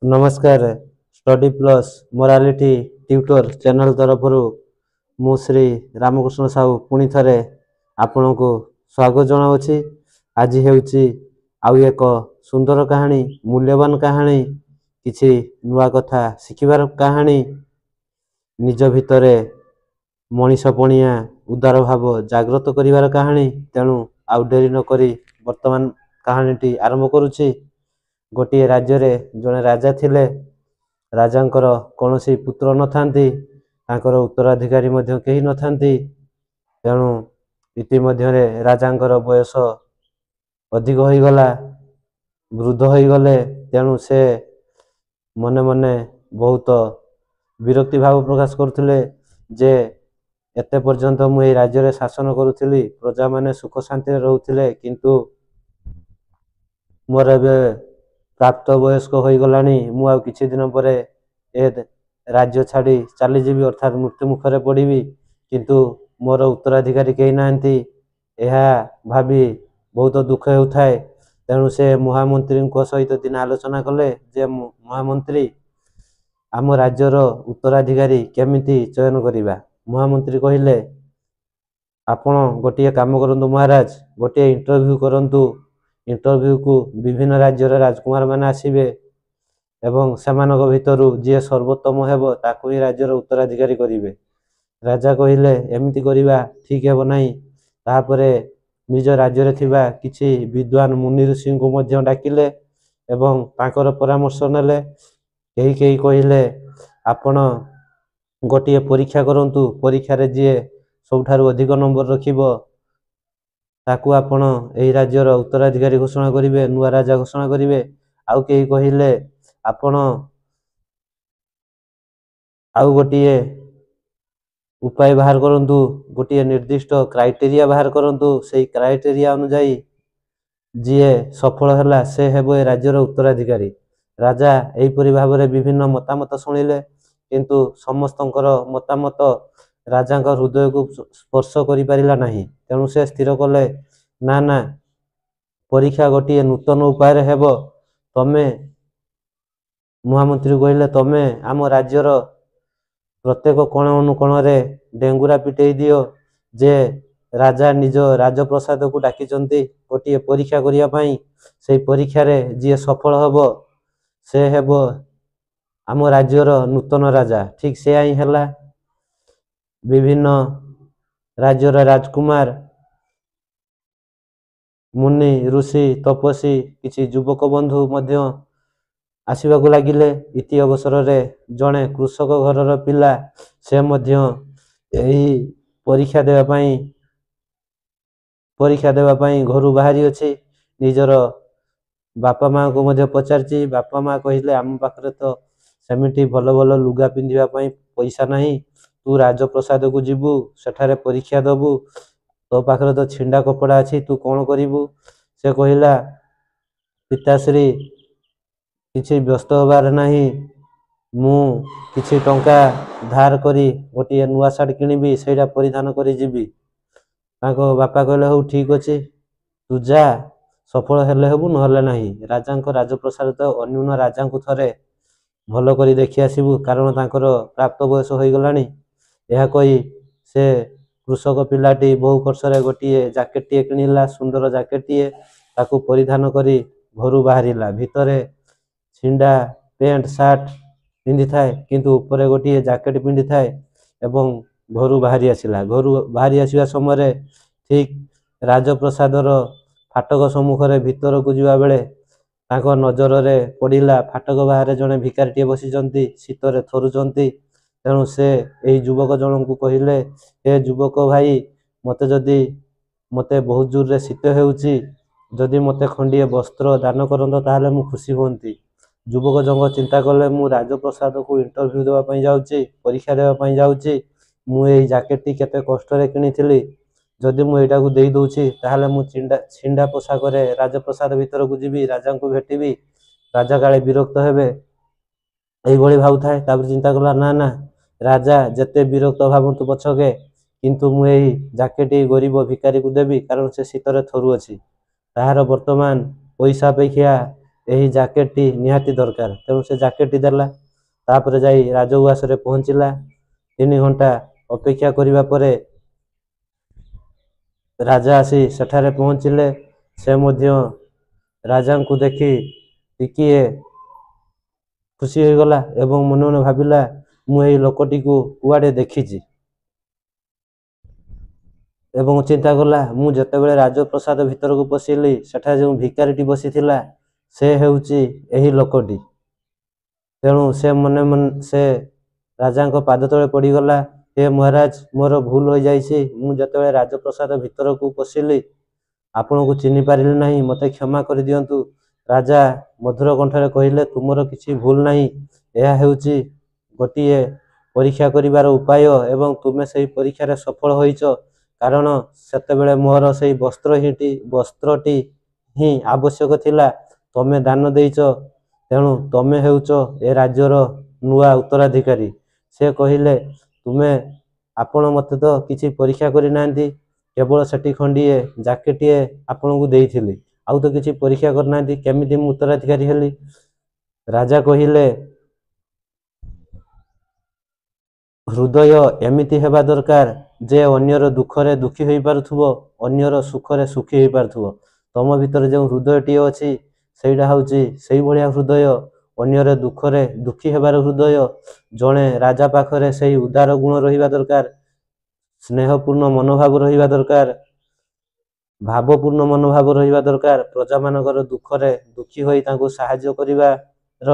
नमस्कार study plus morality tutor channel तरफ मु श्री रामकृष्ण साहू पुणी थे आपण को स्वागत जनावि। आज हेउची आउ एक सुंदर कहानी मूल्यवान कहानी किछि नुआ कथा शिखिबार कहानी निज भितरे मनीष पणिया उदार भाव जागृत करिवार कहानी। तेणु आउ डेरी न करी वर्तमान कहानीटी आरंभ करुछि। गोटे राज्य रे जड़े राजा थिले। राजांकर कौनसी पुत्र न थांती, तांकर उत्तराधिकारी मध्य केही न थांती। तेणु इतिमध्यरे राजांकर बयस अधिक होई गला, वृद्ध होई गले। तेणु से मने मने बहुत विरक्ति भाव प्रकाश करथिले जे एते पर्यंत मु ए राज्य रे शासन करुथिली, प्रजा माने सुख शांति रे रहउथिले, किंतु मोर एबे प्राप्त वयस्क हो गलानी। मु आ किछि दिन परे ए राज्य छाड़ी चली जीवी, अर्थात मृत्यु मुखरे पड़िबी, किंतु मोर उत्तराधिकारी केही नाहंती। एहा भाबी बहुत दुख हेउथाय। तेणु से महामंत्री सहित दिन आलोचना कले जे महामंत्री आम राज्यर उत्तराधिकारी केमिति चयन करिबा। महामंत्री कहिले, आपण गोटे काम करंतु महाराज, गोटे इंटरव्यू करंतु। इंटरव्यू को विभिन्न राज्यर राजकुमार माने आसीबे एवं सेमानक भितरु जे सर्वोत्तम हेबो ताकू ही राज्यर उत्तराधिकारी करिवे। राजा कहिले, एमिति करिबा ठीक हेबो नाही। ताहापरे निज राज्य रे थिबा किछि विद्वान मुनि ऋषि को मध्य डाकिले एवं तांकर परामर्श नेले। केही केही कहिले, आपण गोटे परीक्षा करंतु, परीक्षा रे जे सबठारु अधिक नंबर रखिबो ताकू आपण एही राज्यर उत्तराधिकारी घोषणा करिवे, नुआ राजा घोषणा करिवे। आउ केही कहिले, आपण आउ गोटे उपाय बाहर करंतु, गोटे निर्दिष्ट क्राइटेरिया बाहर करंतु। सेही क्राइटेरिया अनुसार जीए सफल हला से हेबो ए राज्यर उत्तराधिकारी। राजा एहीपरि भाबरे विभिन्न मतामत शुणिले, किंतु समस्तंकर मतामत राजांकर हृदय को स्पर्श करि पारिला नाही। तेणु से स्थिर कले, ना ना, परीक्षा गोटे नूतन उपाय रे हेबो। तमे महामंत्री कहिले, तमे आम राज्यर प्रत्येक कोण अनुकोण रे डेंगुरा पिटेई दियो जे राजा निज राजप्रसाद को डाकिचंती गोटे परीक्षा करिया पई। सेही परीक्षा रे जे सफल हबो से हेबो आम राज्यर नूतन राजा। ठीक से आई हला। विभिन्न राज्यर राजकुमार, मुनि ऋषि तपस्वी किछि युवक बंधु मध्य आसीबाकु लागिले। इति अवसर रे जणे कृषक घरर पिला से मध्य एही परीक्षा देवा पई घरु बाहरी अछि। निजर बापा माँ को मध्य पचारची। बापा माँ कहिले, आम पाखरे तो सेमिति भल भल लुगा पिंधिबा पई पैसा नाही। तू राजप्रसाद को जीवु, सेठारे परीक्षा दबु, तो पाखरे तो छिंडा कपड़ा अछि, तू कोन करिबु। से कहिला, पिताश्री किछि व्यस्त होबार नाही, मु किछि टंका धार करी गोटे नुआ शार्ट किनिबी, सेटा परिधान करी जीवी। ताको बापा कहले, हौ ठीक अछि, तू जा, सफल हेले हेबु नहले नाही। राजांको राजप्रसाद तो अन्यून राजांको थरे भल करी देखि आसीबु, कारण तांकर प्राप्त बयस होई गलानी। एहा कही से कृषक पिलाटी बहु खर्चरे गोटे जैकेटटिए किनिला, सुंदर जैकेटटिए, ताकू परिधान करी घरु बाहरिला। भितरे छिंडा पेंट सार्ट पिंधि थाए, किंतु ऊपर गोटे जैकेट पिंधि थाए एवं घरु बाहरी आसिला। घरु बाहरी आसिबा समय ठीक राजप्रसादर फाटक सम्मुख रे भीतर को जिबा बेले तांको नजर रे पड़िला फाटक बाहर जड़े भिकारीटिए बसिचंती, शीतरे थरुचंती। तेणु से एही युवक जन को कहिले, हे युवक भाई, मते बहुत जोर रे शीत हेउची, जदि मते खंडिए वस्त्र दान करंत ताहले मु खुशी होंती। युवक जंग चिंता कले, मु राजप्रसाद को इंटरव्यू देवा पई जाउची, परीक्षा देवा पई जाउची। मु एही जैकेटटी केते कष्ट रे किनिथिली, जदि मु एटा को देई दोउची ताहले मु छिंडा पोशाक रे राजप्रसाद भीतर को जीवी, राजा को भेटिबी, राजा काले विरक्त हेबे, एही भली भाउथाय। तापर चिंता कला, ना ना, राजा जेते विरक्त भाबंतु पछके, किंतु मु एही जैकेटटी गरीब भिकारी को देबी, कारण से शीतरे थरु अछि। ताहार वर्तमान पैसा अपेक्षा ଏହି ଜ୍ୟାକେଟଟି ନିହାତି ଦରକାର। ତେଣୁ ସେ ଜ୍ୟାକେଟଟି ଦେଲା। ତାପରେ ଯାଇ ରାଜଉଆସରେ ପହଞ୍ଚିଲା। 3 ଘଣ୍ଟା ଅପେକ୍ଷା କରିବା ପରେ ରାଜା ଆସି ସେଠାରେ ପହଞ୍ଚିଲେ। ସେ ମଧ୍ୟ ରାଜାଙ୍କୁ ଦେଖି ଟିକିଏ ଖୁସି ହୋଇଗଲା ଏବଂ ମନେ ମନେ ଭାବିଲା, ମୁଁ ଏହି ଲୋକଟିକୁ କୁଆଡ଼େ ଦେଖିଛି। ଏବଂ ଚିନ୍ତା କଲା, ମୁଁ ଯେତେବେଳେ ରାଜପ୍ରସାଦ ଭିତରକୁ ପଶିଲି ସେଠାରେ ଯେଉଁ ଭିକାରୀଟି ବସିଥିଲା ସେ ହେଉଛି ଏହି ଲୋକଟି। ତେଣୁ ସେ ରାଜାଙ୍କ ପାଦ ତଳେ ପଡ଼ିଗଲା। ହେ ମହାରାଜ, ମୋର ଭୁଲ ହୋଇଯାଇଛି। ମୁଁ ଯେତେବେଳେ ରାଜପ୍ରସାଦ ଭିତରକୁ ପଶିଲି ଆପଣଙ୍କୁ ଚିହ୍ନି ପାରିଲି ନାହିଁ, ମୋତେ କ୍ଷମା କରିଦିଅନ୍ତୁ। ରାଜା ମଧୁର କଣ୍ଠରେ କହିଲେ, ତୁମର କିଛି ଭୁଲ ନାହିଁ। ଏହା ହେଉଛି ଗୋଟିଏ ପରୀକ୍ଷା କରିବାର ଉପାୟ ଏବଂ ତୁମେ ସେହି ପରୀକ୍ଷାରେ ସଫଳ ହୋଇଛ। କାରଣ ସେତେବେଳେ ମୋର ସେହି ବସ୍ତ୍ରଟି ହିଁ ଆବଶ୍ୟକ ଥିଲା। ତମେ ଦାନ ଦେଇଛ, ତେଣୁ ତମେ ହେଉଛ ଏ ରାଜ୍ୟର ନୂଆ ଉତ୍ତରାଧିକାରୀ। ସେ କହିଲେ, ଆପଣ ମୋତେ ତ କିଛି ପରୀକ୍ଷା କରିନାହାନ୍ତି, କେବଳ ସେଠି ଖଣ୍ଡିଏ ଜ୍ୟାକେଟଟିଏ ଆପଣଙ୍କୁ ଦେଇଥିଲି, ଆଉ ତ କିଛି ପରୀକ୍ଷା କରିନାହାନ୍ତି, କେମିତି ମୁଁ ଉତ୍ତରାଧିକାରୀ ହେଲି? ରାଜା କହିଲେ, ହୃଦୟ ଏମିତି ହେବା ଦରକାର ଯେ ଅନ୍ୟର ଦୁଃଖରେ ଦୁଃଖୀ ହୋଇପାରୁଥିବ, ଅନ୍ୟର ସୁଖରେ ସୁଖୀ ହୋଇପାରୁଥିବ। ତମ ଭିତରେ ଯେଉଁ ହୃଦୟଟିଏ ଅଛି ସେଇଟା ହେଉଛି ସେଇଭଳିଆ ହୃଦୟ, ଅନ୍ୟର ଦୁଃଖରେ ଦୁଃଖୀ ହେବାର ହୃଦୟ। ଜଣେ ରାଜା ପାଖରେ ସେହି ଉଦାର ଗୁଣ ରହିବା ଦରକାର, ସ୍ନେହପୂର୍ଣ୍ଣ ମନୋଭାବ ରହିବା ଦରକାର, ଭାବପୂର୍ଣ୍ଣ ମନୋଭାବ ରହିବା ଦରକାର। ପ୍ରଜାମାନଙ୍କର ଦୁଃଖରେ ଦୁଃଖୀ ହୋଇ ତାଙ୍କୁ ସାହାଯ୍ୟ କରିବାର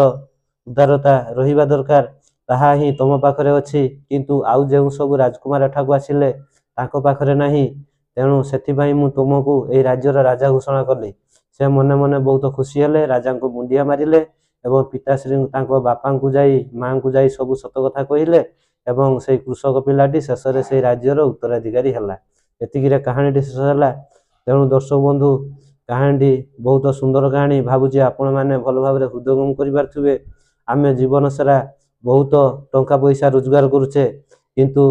ଉଦାରତା ରହିବା ଦରକାର। ତାହା ହିଁ ତମ ପାଖରେ ଅଛି, କିନ୍ତୁ ଆଉ ଯେଉଁ ସବୁ ରାଜକୁମାର ଏଠାକୁ ଆସିଲେ ତାଙ୍କ ପାଖରେ ନାହିଁ। ତେଣୁ ସେଥିପାଇଁ ମୁଁ ତୁମକୁ ଏହି ରାଜ୍ୟର ରାଜା ଘୋଷଣା କଲି। ସେ ମନେ ମନେ ବହୁତ ଖୁସି ହେଲେ, ରାଜାଙ୍କୁ ମୁଣ୍ଡିଆ ମାରିଲେ ଏବଂ ପିତାଶ୍ରୀ ତାଙ୍କ ବାପାଙ୍କୁ ମାଆଙ୍କୁ ଯାଇ ସବୁ ସତ କଥା କହିଲେ ଏବଂ ସେଇ କୃଷକ ପିଲାଟି ଶେଷରେ ସେଇ ରାଜ୍ୟର ଉତ୍ତରାଧିକାରୀ ହେଲା। ଏତିକିରେ କାହାଣୀଟି ଶେଷ ହେଲା। ତେଣୁ ଦର୍ଶକ ବନ୍ଧୁ, କାହାଣୀଟି ବହୁତ ସୁନ୍ଦର କାହାଣୀ। ଭାବୁଛି ଆପଣମାନେ ଭଲ ଭାବରେ ହୃଦୟଙ୍ଗମ କରିପାରୁଥିବେ। ଆମେ ଜୀବନ ସାରା ବହୁତ ଟଙ୍କା ପଇସା ରୋଜଗାର କରୁଛେ, କିନ୍ତୁ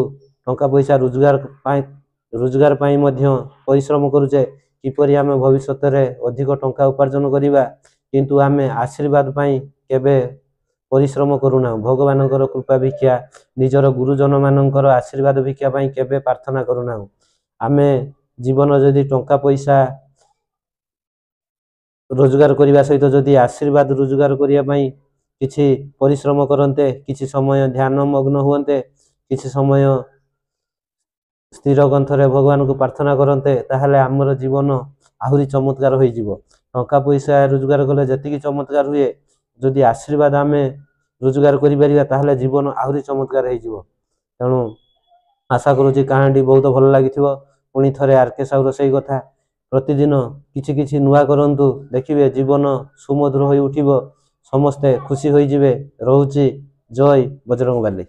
ଟଙ୍କା ପଇସା ରୋଜଗାର ପାଇଁ ମଧ୍ୟ ପରିଶ୍ରମ କରୁଛେ କିପରି ଆମେ ଭବିଷ୍ୟତରେ ଅଧିକ ଟଙ୍କା ଉପାର୍ଜନ କରିବା, କିନ୍ତୁ ଆମେ ଆଶୀର୍ବାଦ ପାଇଁ କେବେ ପରିଶ୍ରମ କରୁନାହୁଁ। ଭଗବାନଙ୍କର କୃପା ଭିକ୍ଷା, ନିଜର ଗୁରୁଜନମାନଙ୍କର ଆଶୀର୍ବାଦ ଭିକ୍ଷା ପାଇଁ କେବେ ପ୍ରାର୍ଥନା କରୁନାହୁଁ। ଆମେ ଜୀବନ ଯଦି ଟଙ୍କା ପଇସା ରୋଜଗାର କରିବା ସହିତ ଯଦି ଆଶୀର୍ବାଦ ରୋଜଗାର କରିବା ପାଇଁ କିଛି ପରିଶ୍ରମ କରନ୍ତେ, କିଛି ସମୟ ଧ୍ୟାନ ମଗ୍ନ ହୁଅନ୍ତେ, କିଛି ସମୟ ସ୍ଥିର କଣ୍ଠରେ ଭଗବାନଙ୍କୁ ପ୍ରାର୍ଥନା କରନ୍ତେ, ତାହେଲେ ଆମର ଜୀବନ ଆହୁରି ଚମତ୍କାର ହୋଇଯିବ। ଟଙ୍କା ପଇସା ରୋଜଗାର କଲେ ଯେତିକି ଚମତ୍କାର ହୁଏ, ଯଦି ଆଶୀର୍ବାଦ ଆମେ ରୋଜଗାର କରିପାରିବା ତାହେଲେ ଜୀବନ ଆହୁରି ଚମତ୍କାର ହେଇଯିବ। ତେଣୁ ଆଶା କରୁଛି କାହାଣୀଟି ବହୁତ ଭଲ ଲାଗିଥିବ। ପୁଣି ଥରେ ଆର୍ କେ ସାହୁର ସେଇ କଥା, ପ୍ରତିଦିନ କିଛି କିଛି ନୂଆ କରନ୍ତୁ, ଦେଖିବେ ଜୀବନ ସୁମଧୁର ହୋଇ ଉଠିବ, ସମସ୍ତେ ଖୁସି ହୋଇଯିବେ। ରହୁଛି, ଜୟ ବଜରଙ୍ଗବାଲି।